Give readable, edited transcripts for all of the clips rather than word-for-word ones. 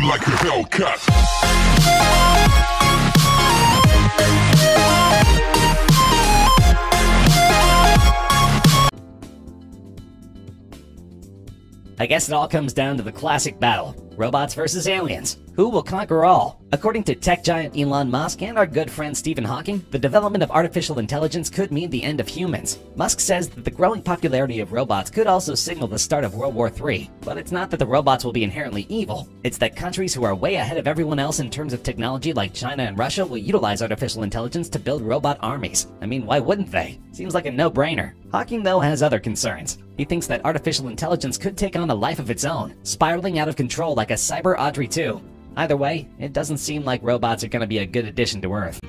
like a Hellcat. I guess it all comes down to the classic battle: robots versus aliens. Who will conquer all? According to tech giant Elon Musk and our good friend Stephen Hawking, the development of artificial intelligence could mean the end of humans. Musk says that the growing popularity of robots could also signal the start of World War III. But it's not that the robots will be inherently evil. It's that countries who are way ahead of everyone else in terms of technology, like China and Russia, will utilize artificial intelligence to build robot armies. I mean, why wouldn't they? Seems like a no-brainer. Hawking, though, has other concerns. He thinks that artificial intelligence could take on a life of its own, spiraling out of control like a cyber Audrey 2. Either way, it doesn't seem like robots are going to be a good addition to Earth.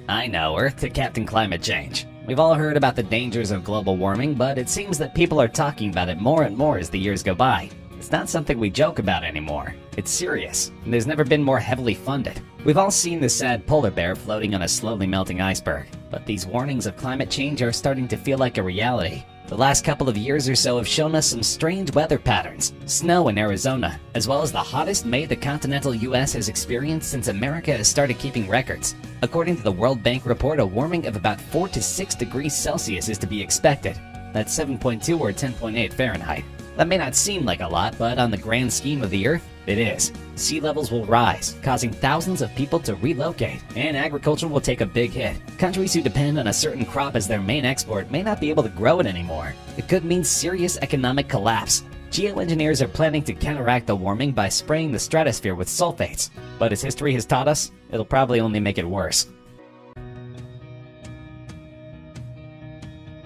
I know, Earth to Captain Climate Change. We've all heard about the dangers of global warming, but it seems that people are talking about it more and more as the years go by. It's not something we joke about anymore. It's serious, and there's never been more heavily funded. We've all seen the sad polar bear floating on a slowly melting iceberg, but these warnings of climate change are starting to feel like a reality. The last couple of years or so have shown us some strange weather patterns. Snow in Arizona, as well as the hottest May the continental US has experienced since America has started keeping records. According to the World Bank report, a warming of about 4 to 6 degrees Celsius is to be expected. That's 7.2 or 10.8 Fahrenheit. That may not seem like a lot, but on the grand scheme of the Earth, it is. Sea levels will rise, causing thousands of people to relocate, and agriculture will take a big hit. Countries who depend on a certain crop as their main export may not be able to grow it anymore. It could mean serious economic collapse. Geoengineers are planning to counteract the warming by spraying the stratosphere with sulfates. But as history has taught us, it'll probably only make it worse.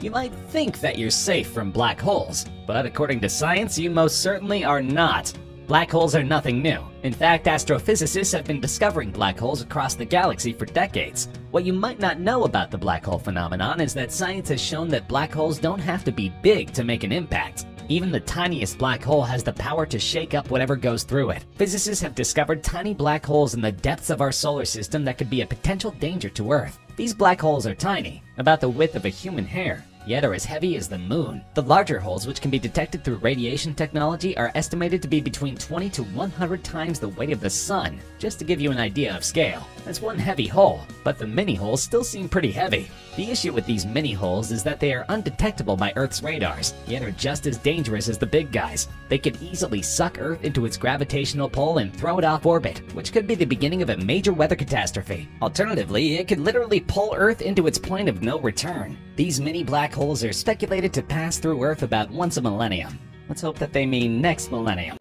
You might think that you're safe from black holes, but according to science, you most certainly are not. Black holes are nothing new. In fact, astrophysicists have been discovering black holes across the galaxy for decades. What you might not know about the black hole phenomenon is that science has shown that black holes don't have to be big to make an impact. Even the tiniest black hole has the power to shake up whatever goes through it. Physicists have discovered tiny black holes in the depths of our solar system that could be a potential danger to Earth. These black holes are tiny, about the width of a human hair, yet are as heavy as the moon. The larger holes, which can be detected through radiation technology, are estimated to be between 20 to 100 times the weight of the sun, just to give you an idea of scale. That's one heavy hole, but the mini holes still seem pretty heavy. The issue with these mini holes is that they are undetectable by Earth's radars, yet are just as dangerous as the big guys. They could easily suck Earth into its gravitational pull and throw it off orbit, which could be the beginning of a major weather catastrophe. Alternatively, it could literally pull Earth into its point of no return. These mini black holes are speculated to pass through Earth about once a millennium. Let's hope that they mean next millennium.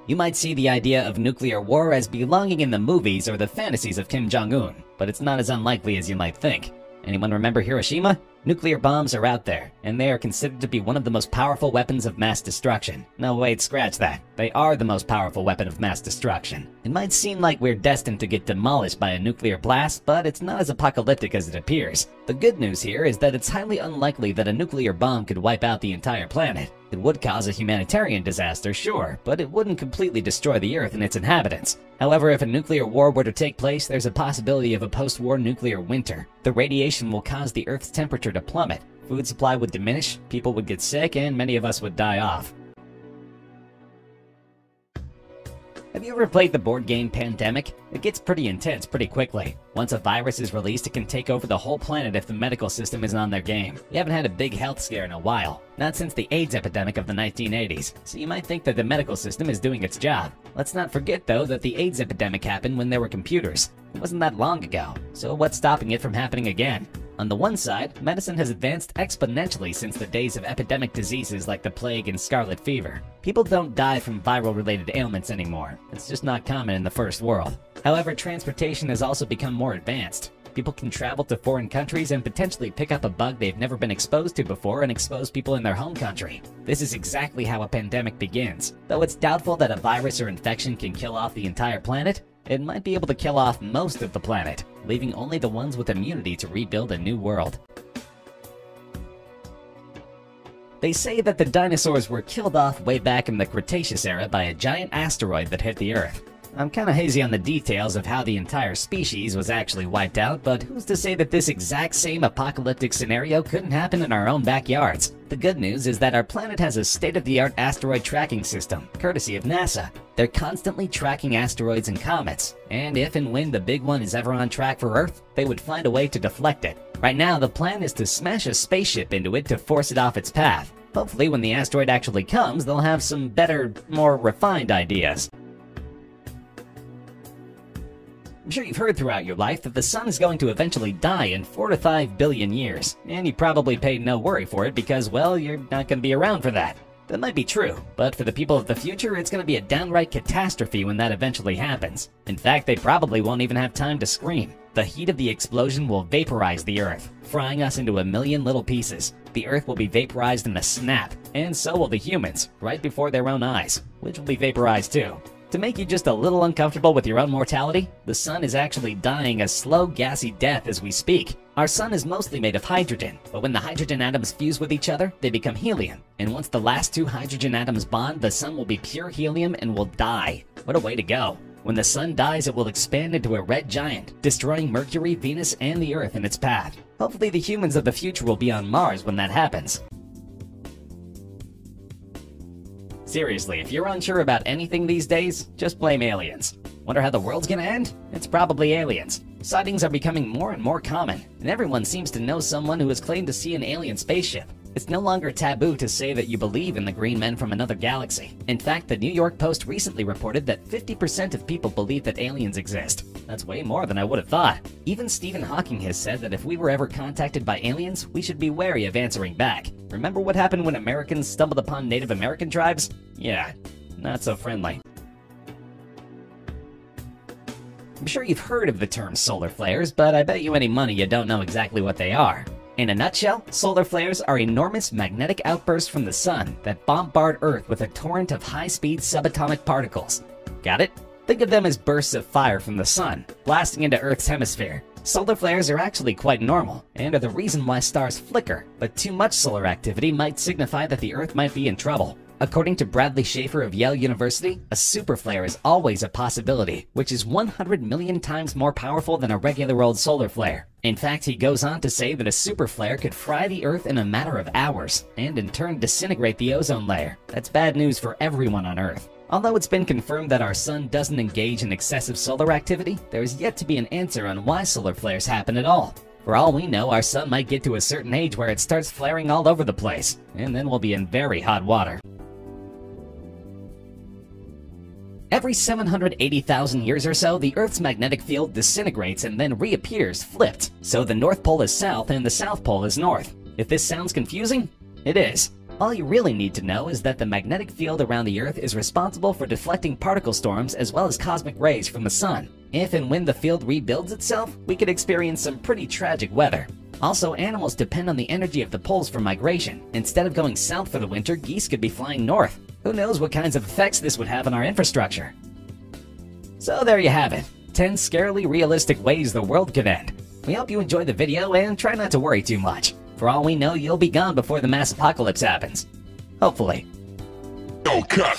You might see the idea of nuclear war as belonging in the movies or the fantasies of Kim Jong-un, but it's not as unlikely as you might think. Anyone remember Hiroshima? Nuclear bombs are out there, and they are considered to be one of the most powerful weapons of mass destruction. No, wait, scratch that. They are the most powerful weapon of mass destruction. It might seem like we're destined to get demolished by a nuclear blast, but it's not as apocalyptic as it appears. The good news here is that it's highly unlikely that a nuclear bomb could wipe out the entire planet. It would cause a humanitarian disaster, sure, but it wouldn't completely destroy the Earth and its inhabitants. However, if a nuclear war were to take place, there's a possibility of a post-war nuclear winter. The radiation will cause the Earth's temperature to plummet, food supply would diminish, people would get sick, and many of us would die off. Have you ever played the board game Pandemic? It gets pretty intense pretty quickly. Once a virus is released, it can take over the whole planet if the medical system isn't on their game. We haven't had a big health scare in a while, not since the AIDS epidemic of the 1980s, so you might think that the medical system is doing its job. Let's not forget, though, that the AIDS epidemic happened when there were computers. It wasn't that long ago, so what's stopping it from happening again? On the one side, medicine has advanced exponentially since the days of epidemic diseases like the plague and scarlet fever. People don't die from viral-related ailments anymore. It's just not common in the first world. However, transportation has also become more advanced. People can travel to foreign countries and potentially pick up a bug they've never been exposed to before and expose people in their home country. This is exactly how a pandemic begins. Though it's doubtful that a virus or infection can kill off the entire planet, it might be able to kill off most of the planet, leaving only the ones with immunity to rebuild a new world. They say that the dinosaurs were killed off way back in the Cretaceous era by a giant asteroid that hit the Earth. I'm kinda hazy on the details of how the entire species was actually wiped out, but who's to say that this exact same apocalyptic scenario couldn't happen in our own backyards? The good news is that our planet has a state-of-the-art asteroid tracking system, courtesy of NASA. They're constantly tracking asteroids and comets, and if and when the big one is ever on track for Earth, they would find a way to deflect it. Right now, the plan is to smash a spaceship into it to force it off its path. Hopefully, when the asteroid actually comes, they'll have some better, more refined ideas. I'm sure you've heard throughout your life that the sun is going to eventually die in 4 to 5 billion years, and you probably paid no worry for it because, well, you're not going to be around for that. That might be true, but for the people of the future, it's going to be a downright catastrophe when that eventually happens. In fact, they probably won't even have time to scream. The heat of the explosion will vaporize the Earth, frying us into a million little pieces. The Earth will be vaporized in a snap, and so will the humans, right before their own eyes, which will be vaporized too. To make you just a little uncomfortable with your own mortality, the sun is actually dying a slow, gassy death as we speak. Our sun is mostly made of hydrogen, but when the hydrogen atoms fuse with each other, they become helium. And once the last 2 hydrogen atoms bond, the sun will be pure helium and will die. What a way to go. When the sun dies, it will expand into a red giant, destroying Mercury, Venus, and the Earth in its path. Hopefully the humans of the future will be on Mars when that happens. Seriously, if you're unsure about anything these days, just blame aliens. Wonder how the world's gonna end? It's probably aliens. Sightings are becoming more and more common, and everyone seems to know someone who has claimed to see an alien spaceship. It's no longer taboo to say that you believe in the green men from another galaxy. In fact, the New York Post recently reported that 50% of people believe that aliens exist. That's way more than I would have thought. Even Stephen Hawking has said that if we were ever contacted by aliens, we should be wary of answering back. Remember what happened when Americans stumbled upon Native American tribes? Yeah, not so friendly. I'm sure you've heard of the term solar flares, but I bet you any money you don't know exactly what they are. In a nutshell, solar flares are enormous magnetic outbursts from the sun that bombard Earth with a torrent of high-speed subatomic particles. Got it? Think of them as bursts of fire from the sun, blasting into Earth's hemisphere. Solar flares are actually quite normal, and are the reason why stars flicker, but too much solar activity might signify that the Earth might be in trouble. According to Bradley Schaefer of Yale University, a superflare is always a possibility, which is 100 million times more powerful than a regular old solar flare. In fact, he goes on to say that a superflare could fry the Earth in a matter of hours, and in turn disintegrate the ozone layer. That's bad news for everyone on Earth. Although it's been confirmed that our sun doesn't engage in excessive solar activity, there is yet to be an answer on why solar flares happen at all. For all we know, our sun might get to a certain age where it starts flaring all over the place, and then we'll be in very hot water. Every 780,000 years or so, the Earth's magnetic field disintegrates and then reappears flipped, so the North Pole is south and the South Pole is north. If this sounds confusing, it is. All you really need to know is that the magnetic field around the Earth is responsible for deflecting particle storms as well as cosmic rays from the sun. If and when the field rebuilds itself, we could experience some pretty tragic weather. Also, animals depend on the energy of the poles for migration. Instead of going south for the winter, geese could be flying north. Who knows what kinds of effects this would have on our infrastructure? So there you have it. 10 scarily realistic ways the world could end. We hope you enjoyed the video and try not to worry too much. For all we know, you'll be gone before the mass apocalypse happens. Hopefully. No cut.